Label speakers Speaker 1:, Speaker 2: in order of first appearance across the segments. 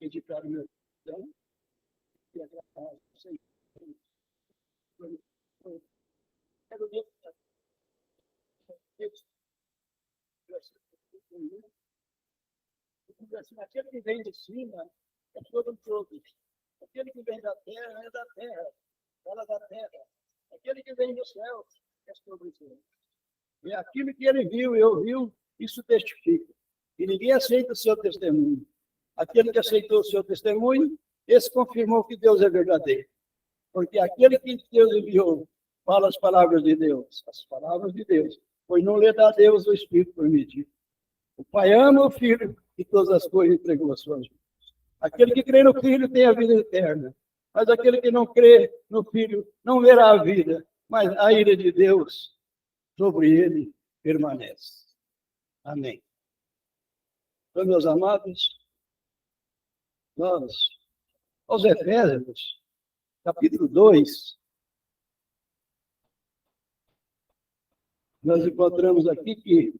Speaker 1: pedir para o meu perdão, e agradecer. Aquele que vem de cima é todo um todo. Aquele que vem da terra é da terra, fala da terra. Aquele que vem do céu é sobre o céu. E aquilo que ele viu e ouviu, isso testifica. E ninguém aceita o seu testemunho. Aquele que aceitou o seu testemunho, esse confirmou que Deus é verdadeiro. Porque aquele que Deus enviou fala as palavras de Deus, pois não lhe dá a Deus o Espírito permitido. O Pai ama o Filho e todas as coisas entregou às suas mãos. Aquele que crê no Filho tem a vida eterna, mas aquele que não crê no Filho não verá a vida, mas a ira de Deus sobre ele permanece. Amém. Então, meus amados, nós, aos Efésios, capítulo 2, nós encontramos aqui que,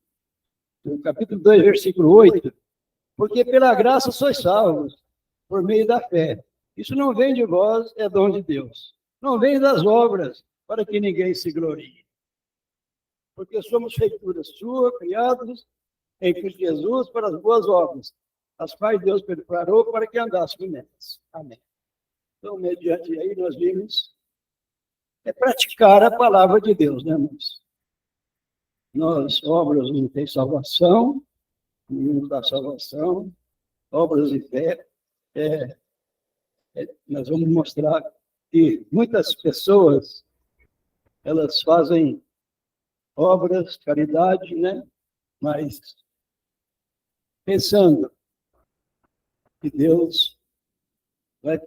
Speaker 1: no capítulo 2, versículo 8, porque pela graça sois salvos, por meio da fé. Isso não vem de vós, é dom de Deus. Não vem das obras, para que ninguém se glorie. Porque somos feituras suas, criados em Cristo Jesus, para as boas obras, as quais Deus preparou para que andássemos nelas. Amém. Então, mediante aí, nós vimos praticar a palavra de Deus, né, irmãos? Nós, obras não tem salvação, não dá salvação, obras de fé. Nós vamos mostrar que muitas pessoas, elas fazem obras, caridade, né? Mas pensando que Deus vai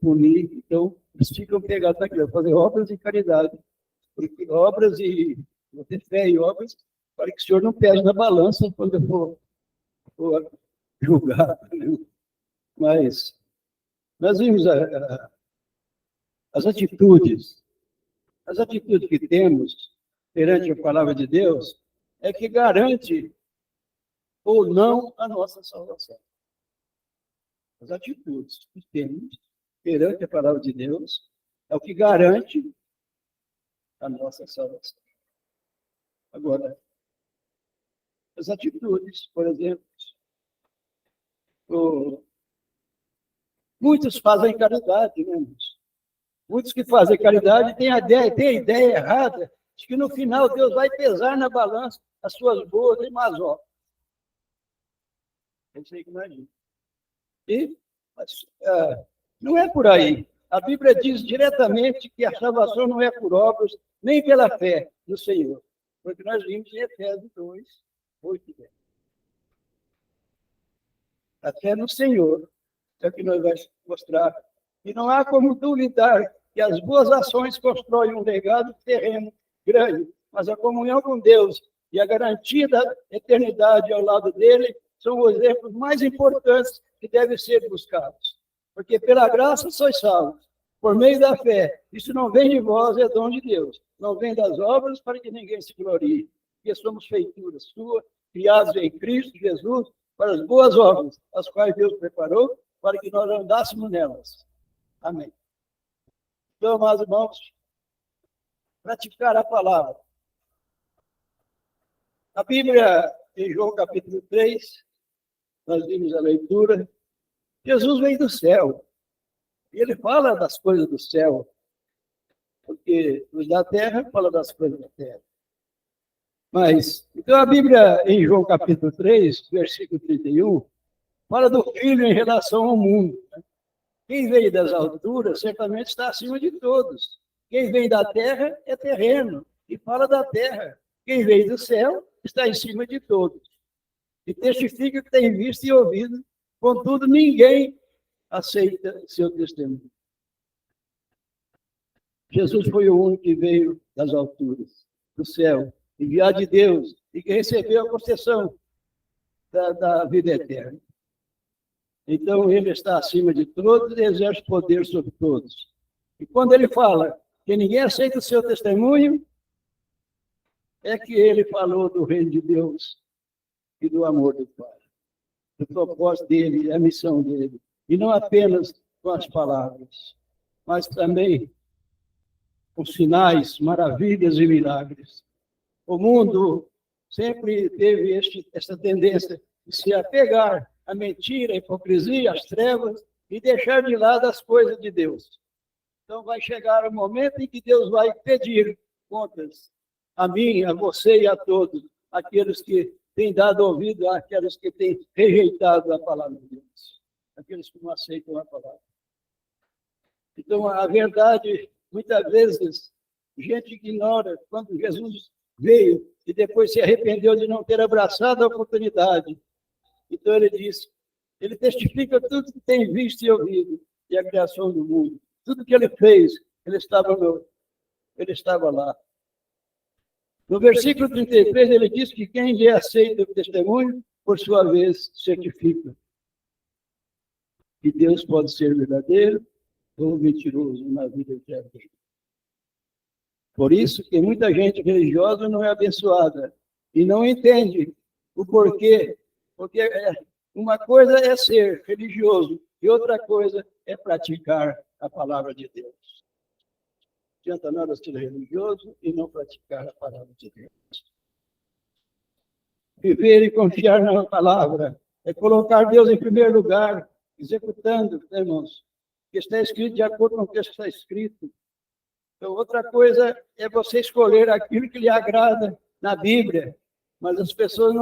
Speaker 1: punir, então eles ficam pegados naquilo, fazer obras de caridade, porque obras e ter fé e obras, para que o Senhor não pese na balança quando eu for julgar. Né? Mas nós vimos as atitudes que temos perante a palavra de Deus, é que garante ou não a nossa salvação. As atitudes que temos perante a palavra de Deus é o que garante a nossa salvação. Agora, as atitudes, por exemplo, muitos fazem caridade, né, irmãos? Muitos que fazem caridade têm a ideia errada de que no final Deus vai pesar na balança as suas boas e más obras. É isso aí que imagina. Mas não é por aí. A Bíblia diz diretamente que a salvação não é por obras, nem pela fé no Senhor. Porque nós vimos em Efésios 2, 8 e 10. A fé no Senhor é o que nós vamos mostrar. E não há como duvidar que as boas ações constroem um legado terreno grande, mas a comunhão com Deus e a garantia da eternidade ao lado dele são os exemplos mais importantes que devem ser buscados. Porque pela graça sois salvos, por meio da fé. Isso não vem de vós, é dom de Deus. Não vem das obras para que ninguém se glorie. Porque somos feituras suas, criados em Cristo Jesus, para as boas obras, as quais Deus preparou, para que nós andássemos nelas. Amém. Então, meus irmãos, praticar a palavra. A Bíblia, em João capítulo 3, nós vimos a leitura, Jesus vem do céu. E ele fala das coisas do céu, porque os da terra falam das coisas da terra. Mas, então a Bíblia, em João capítulo 3, versículo 31, fala do Filho em relação ao mundo. Quem veio das alturas certamente está acima de todos. Quem vem da terra é terreno, e fala da terra. Quem veio do céu está em cima de todos. E testifica que tem visto e ouvido, contudo ninguém aceita seu testemunho. Jesus foi o único que veio das alturas, do céu, enviado de Deus, e que recebeu a concessão da vida eterna. Então, ele está acima de todos e exerce poder sobre todos. E quando ele fala que ninguém aceita o seu testemunho, é que ele falou do reino de Deus e do amor do Pai. Do propósito dele, a missão dele, e não apenas com as palavras, mas também com sinais, maravilhas e milagres. O mundo sempre teve essa tendência de se apegar à mentira, à hipocrisia, às trevas e deixar de lado as coisas de Deus. Então vai chegar o momento em que Deus vai pedir contas a mim, a você e a todos, aqueles que têm dado ouvido àqueles que têm rejeitado a palavra de Deus, aqueles que não aceitam a palavra. Então, a verdade, muitas vezes, gente ignora quando Jesus veio e depois se arrependeu de não ter abraçado a oportunidade. Então, ele diz, ele testifica tudo que tem visto e ouvido, e a criação do mundo. Tudo que ele fez, ele estava lá. No versículo 33, ele diz que quem lhe aceita o testemunho, por sua vez, certifica que Deus pode ser verdadeiro ou mentiroso na vida de alguém. Por isso que muita gente religiosa não é abençoada e não entende o porquê. Porque uma coisa é ser religioso e outra coisa é praticar a palavra de Deus. Não adianta nada ser religioso e não praticar a palavra de Deus. Viver e confiar na palavra é colocar Deus em primeiro lugar, executando, irmãos, o que está escrito de acordo com o que está escrito. Então, outra coisa é você escolher aquilo que lhe agrada na Bíblia, mas as pessoas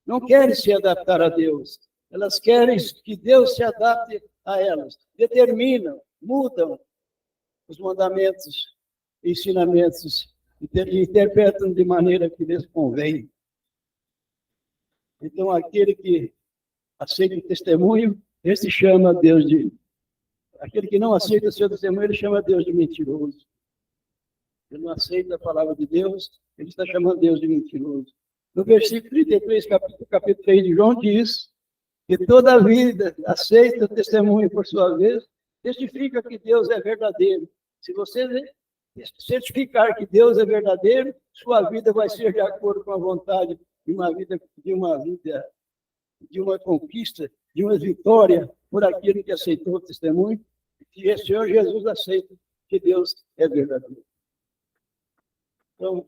Speaker 1: não querem se adaptar a Deus. Elas querem que Deus se adapte a elas. Determinam, mudam os mandamentos, ensinamentos, e interpretam de maneira que lhes convém. Então, aquele que aceita o testemunho, esse chama Deus de... Aquele que não aceita o seu testemunho, ele chama Deus de mentiroso. Ele não aceita a palavra de Deus, ele está chamando Deus de mentiroso. No versículo 33, capítulo 3 de João, diz que toda a vida aceita o testemunho por sua vez, testifica que Deus é verdadeiro. Se você certificar que Deus é verdadeiro, sua vida vai ser de acordo com a vontade de uma conquista, de uma vitória por aquele que aceitou o testemunho, que o Senhor Jesus aceita que Deus é verdadeiro. Então,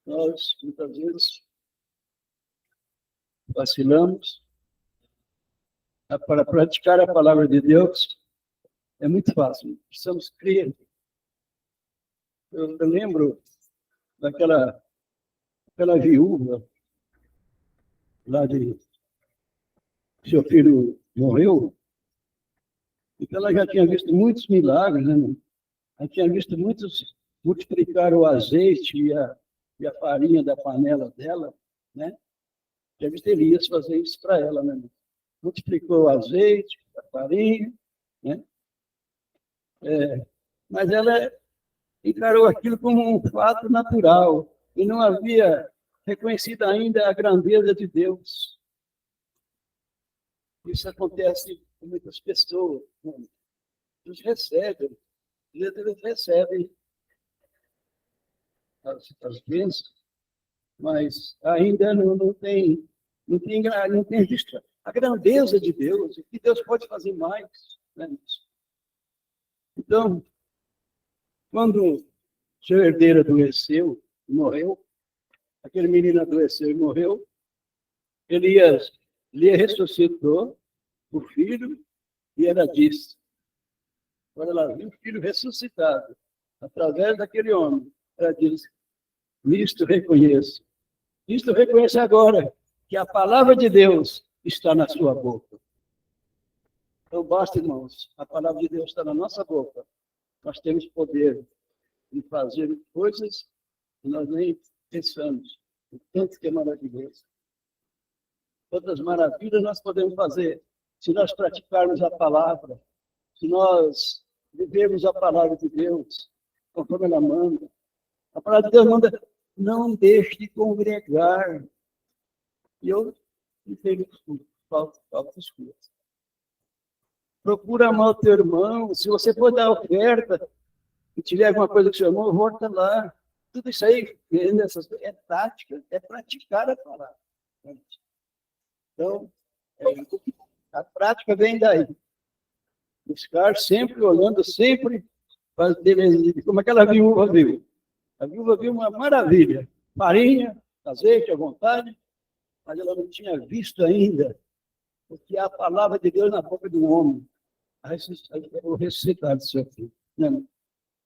Speaker 1: nós, muitas vezes, vacilamos. Para praticar a palavra de Deus, é muito fácil. Precisamos crer. Eu lembro daquela viúva lá de seu filho morreu, e ela já tinha visto muitos milagres, né? Ela tinha visto muitos multiplicar o azeite e a farinha da panela dela, né? Já visto Elias fazer isso para ela, né? Multiplicou o azeite, a farinha, né? Mas ela encarou aquilo como um fato natural e não havia reconhecido ainda a grandeza de Deus. Isso acontece com muitas pessoas. Né? Eles recebem as bênçãos, mas ainda não tem visto a grandeza de Deus, e que Deus pode fazer mais. Né? Então, quando o seu herdeiro adoeceu, morreu, aquele menino adoeceu e morreu, Elias ressuscitou o filho e ela disse, quando ela viu o filho ressuscitado, através daquele homem, ela disse, nisto reconheço agora que a palavra de Deus está na sua boca. Então basta, irmãos, a palavra de Deus está na nossa boca. Nós temos poder de fazer coisas que nós nem pensamos, o tanto que é maravilhoso. Quantas maravilhas nós podemos fazer se nós praticarmos a palavra, se nós vivermos a palavra de Deus, conforme ela manda. A palavra de Deus manda, não deixe de congregar. E eu não tenho faltas coisas. Procura amar o teu irmão. Se você for dar oferta e tiver alguma coisa que chamou, volta lá. Tudo isso aí é tática, é praticar a palavra. Então, A prática vem daí. Buscar sempre, olhando sempre, como aquela viúva viu. A viúva viu uma maravilha. Farinha, azeite à vontade, mas ela não tinha visto ainda o que é a palavra de Deus na boca do homem. O ressuscitar do seu filho.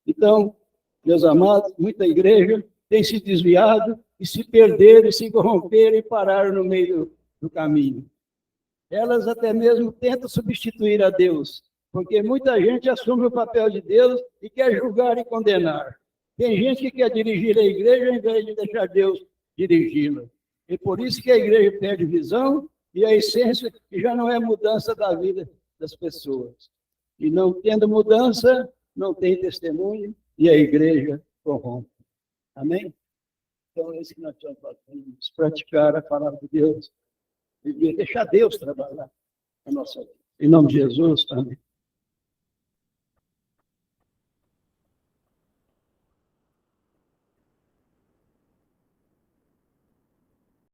Speaker 1: Então, meus amados, muita igreja tem se desviado e se perderam, e se corromperam e pararam no meio do caminho. Elas até mesmo tentam substituir a Deus, porque muita gente assume o papel de Deus e quer julgar e condenar. Tem gente que quer dirigir a igreja em vez de deixar Deus dirigi-la. E por isso que a igreja perde visão e a essência que já não é mudança da vida das pessoas. E não tendo mudança, não tem testemunho e a igreja corrompe. Amém? Então, é isso que nós estamos fazendo, praticar a palavra de Deus e deixar Deus trabalhar a nossa vida. Em nome de Jesus, amém.